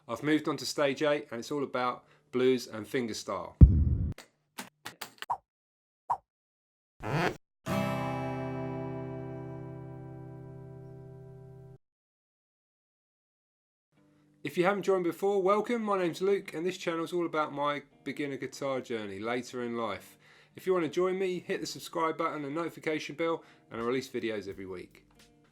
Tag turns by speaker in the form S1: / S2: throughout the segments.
S1: I've moved on to stage 8 and it's all about blues and fingerstyle. If you haven't joined before, welcome. My name's Luke and this channel is all about my beginner guitar journey later in life. If you want to join me, hit the subscribe button and notification bell, and I release videos every week.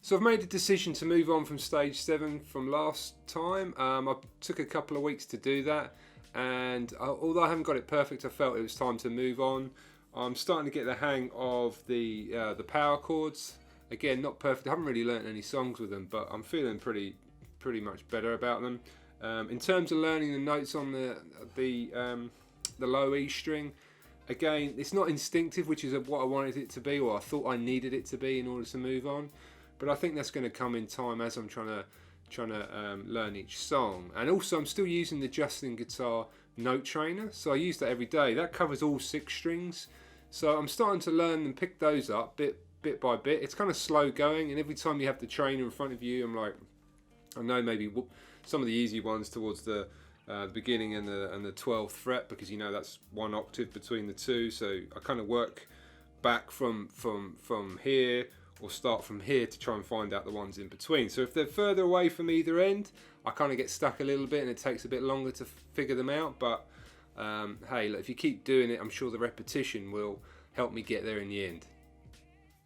S1: So I've made a decision to move on from stage 7 from last time. I took a couple of weeks to do that, and although I haven't got it perfect, I felt it was time to move on. I'm starting to get the hang of the power chords. Again, not perfect. I haven't really learnt any songs with them, but I'm feeling pretty much better about them. In terms of learning the notes on the low E string, again, it's not instinctive, which is what I wanted it to be, or I thought I needed it to be in order to move on. But I think that's going to come in time as I'm trying to learn each song. And also, I'm still using the JustinGuitar note trainer, so I use that every day. That covers all 6 strings, so I'm starting to learn and pick those up bit by bit. It's kind of slow going, and every time you have the trainer in front of you, I'm like, I know maybe some of the easy ones towards the beginning and the 12th fret, because you know that's 1 octave between the two. So I kind of work back from here, or start from here to try and find out the ones in between. So if they're further away from either end, I kind of get stuck a little bit and it takes a bit longer to figure them out. But hey, look, if you keep doing it, I'm sure the repetition will help me get there in the end.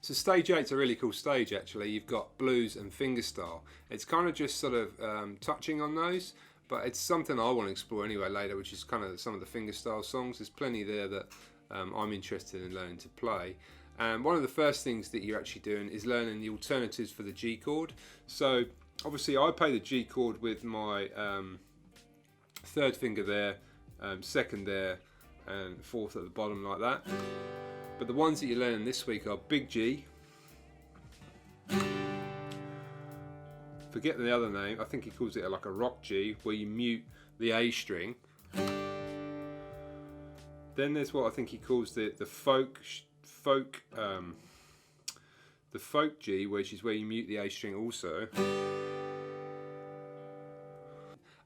S1: So stage 8's a really cool stage actually. You've got blues and fingerstyle. It's kind of just sort of touching on those, but it's something I want to explore anyway later, which is kind of some of the fingerstyle songs. There's plenty there that I'm interested in learning to play. And one of the first things that you're actually doing is learning the alternatives for the G chord. So obviously I play the G chord with my 3rd finger there, 2nd there, and 4th at the bottom like that. But the ones that you're learning this week are big G. Forget the other name. I think he calls it like a rock G, where you mute the A string. Then there's what I think he calls the folk G, which is where you mute the A string also.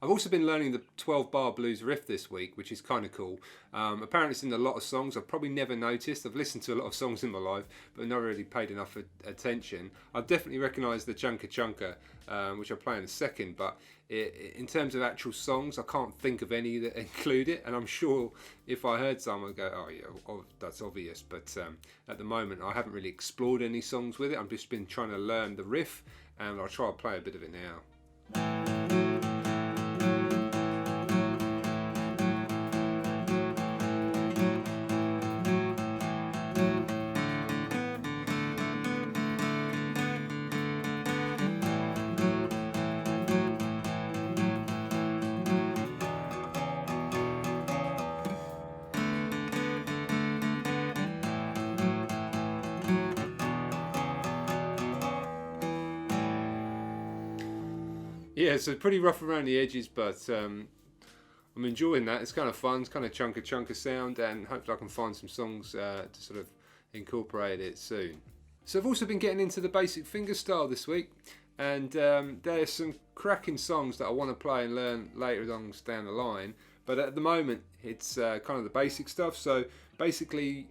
S1: I've also been learning the 12-bar blues riff this week, which is kind of cool. Apparently it's in a lot of songs. I've probably never noticed. I've listened to a lot of songs in my life, but not really paid enough attention. I've definitely recognised the Chunka Chunka, which I'll play in a second, but in terms of actual songs, I can't think of any that include it, and I'm sure if I heard some, I'd go, oh yeah, that's obvious. But at the moment, I haven't really explored any songs with it. I've just been trying to learn the riff, and I'll try to play a bit of it now. Yeah, so pretty rough around the edges, but I'm enjoying that. It's kind of fun. It's kind of chunka sound, and hopefully I can find some songs to sort of incorporate it soon. So I've also been getting into the basic fingerstyle this week, and there's some cracking songs that I want to play and learn later on down the line. But at the moment, it's kind of the basic stuff. So basically,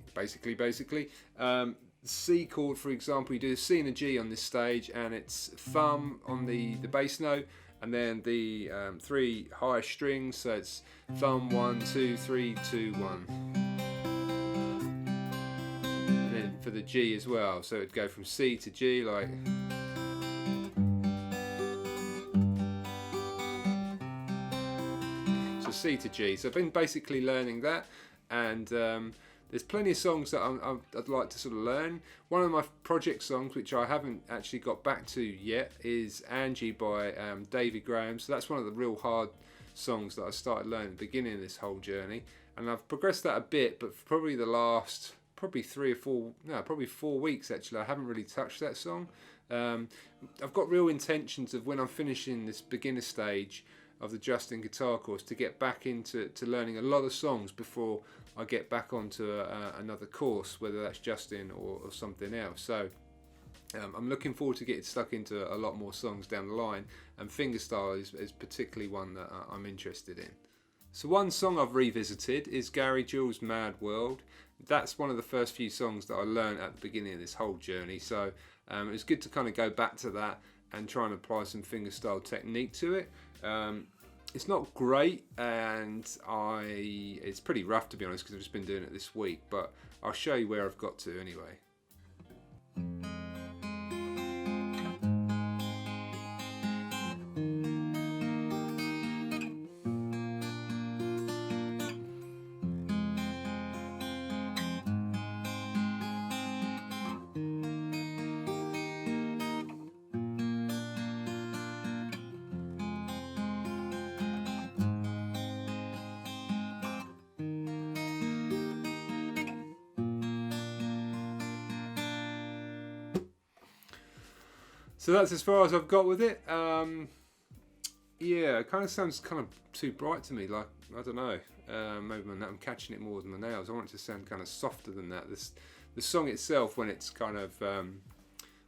S1: C chord, for example, you do a C and a G on this stage, and it's thumb on the bass note, and then the 3 higher strings, so it's thumb 1, 2, 3, 2, 1. And then for the G as well, so it'd go from C to G like. So C to G. So I've been basically learning that, and there's plenty of songs that I'd like to sort of learn. One of my project songs, which I haven't actually got back to yet, is Angie by David Graham. So that's one of the real hard songs that I started learning at the beginning of this whole journey. And I've progressed that a bit, but for probably the last, probably 4 weeks actually, I haven't really touched that song. I've got real intentions of when I'm finishing this beginner stage of the JustinGuitar course to get back into learning a lot of songs before I get back onto another course, whether that's Justin or something else. So I'm looking forward to getting stuck into a lot more songs down the line, and Fingerstyle is particularly one that I'm interested in. So one song I've revisited is Gary Jules' Mad World. That's one of the first few songs that I learned at the beginning of this whole journey, so it was good to kind of go back to that and try and apply some fingerstyle technique to it. It's not great, and it's pretty rough, to be honest, because I've just been doing it this week, but I'll show you where I've got to anyway. So that's as far as I've got with it. Yeah, it kind of sounds kind of too bright to me. Like, I don't know. Maybe I'm catching it more than my nails. I want it to sound kind of softer than that. The song itself, when it's kind of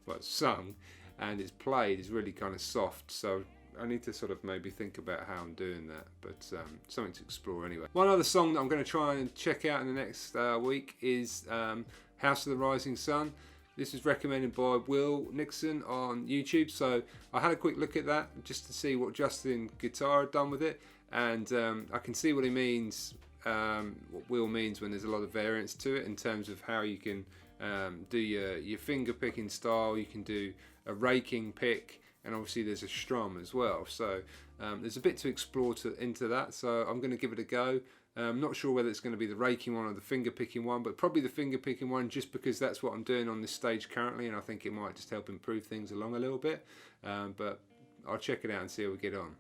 S1: it's sung and it's played, is really kind of soft. So I need to sort of maybe think about how I'm doing that. But something to explore anyway. One other song that I'm going to try and check out in the next week is House of the Rising Sun. This is recommended by Will Nixon on YouTube, so I had a quick look at that just to see what JustinGuitar had done with it, and I can see what he means, what Will means when there's a lot of variance to it in terms of how you can do your finger picking style. You can do a raking pick, and obviously there's a strum as well, so there's a bit to explore into that, so I'm going to give it a go. I'm not sure whether it's going to be the raking one or the finger picking one, but probably the finger picking one, just because that's what I'm doing on this stage currently, and I think it might just help improve things along a little bit. But I'll check it out and see how we get on.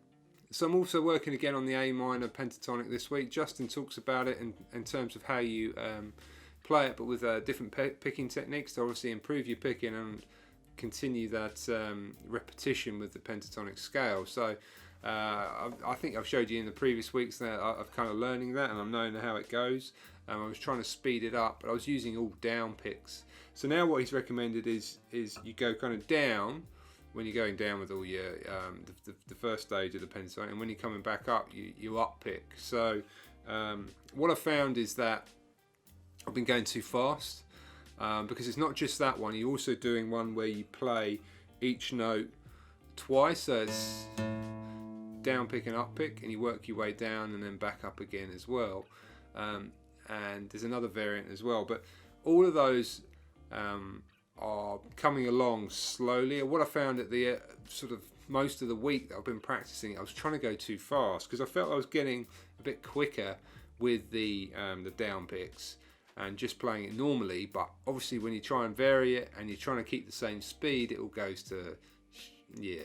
S1: So I'm also working again on the A minor pentatonic this week. Justin talks about it in terms of how you play it, but with different picking techniques to obviously improve your picking and continue that repetition with the pentatonic scale. So I think I've showed you in the previous weeks that I'm kind of learning that, and I'm knowing how it goes. I was trying to speed it up, but I was using all down picks. So now what he's recommended is you go kind of down when you're going down with all your the first stage of the pentatonic, and when you're coming back up, you up pick. So what I found is that I've been going too fast, because it's not just that one. You're also doing one where you play each note twice. So it's down pick and up pick, and you work your way down and then back up again as well, and there's another variant as well, but all of those are coming along slowly. And what I found at the sort of most of the week that I've been practicing, I was trying to go too fast because I felt I was getting a bit quicker with the down picks and just playing it normally, but obviously when you try and vary it and you're trying to keep the same speed, it all goes to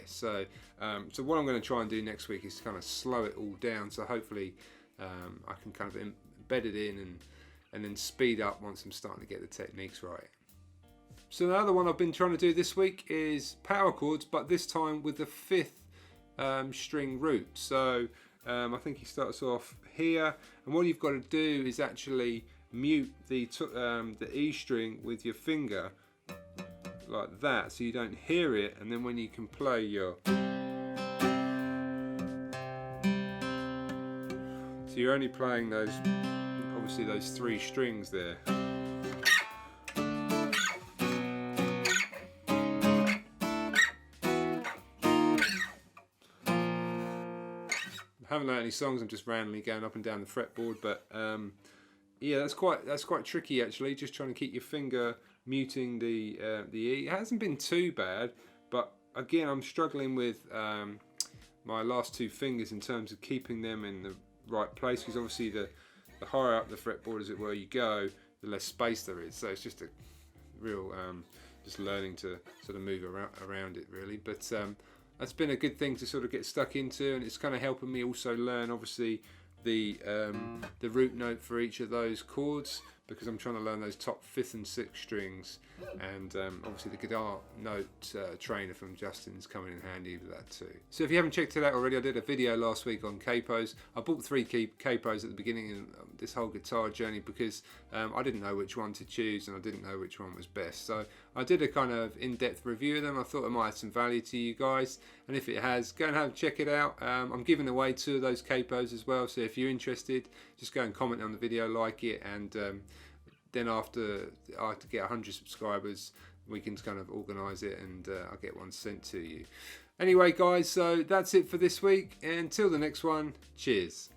S1: so what I'm going to try and do next week is kind of slow it all down, so hopefully I can kind of embed it in and then speed up once I'm starting to get the techniques right. So the other one I've been trying to do this week is power chords, but this time with the 5th string root. So I think he starts off here, and what you've got to do is actually mute the E string with your finger like that, so you don't hear it, and then when you can play your, so you're only playing those, obviously those 3 strings there. I haven't learned any songs, I'm just randomly going up and down the fretboard, but yeah, that's quite tricky actually, just trying to keep your finger muting the E. It hasn't been too bad, but again I'm struggling with my last 2 fingers in terms of keeping them in the right place, because obviously the higher up the fretboard, as it were, you go, the less space there is, so it's just a real just learning to sort of move around it really. But that's been a good thing to sort of get stuck into, and it's kind of helping me also learn obviously the root note for each of those chords, because I'm trying to learn those top 5th and 6th strings, and obviously the guitar note trainer from Justin's coming in handy with that too. So if you haven't checked it out already, I did a video last week on capos. I bought 3 capos at the beginning of this whole guitar journey because I didn't know which one to choose and I didn't know which one was best. So I did a kind of in-depth review of them. I thought it might have some value to you guys, and if it has, go and check it out. I'm giving away 2 of those capos as well, so if you're interested, just go and comment on the video, like it, and then after I get 100 subscribers, we can kind of organise it, and I'll get one sent to you. Anyway guys, so that's it for this week. Until the next one, cheers.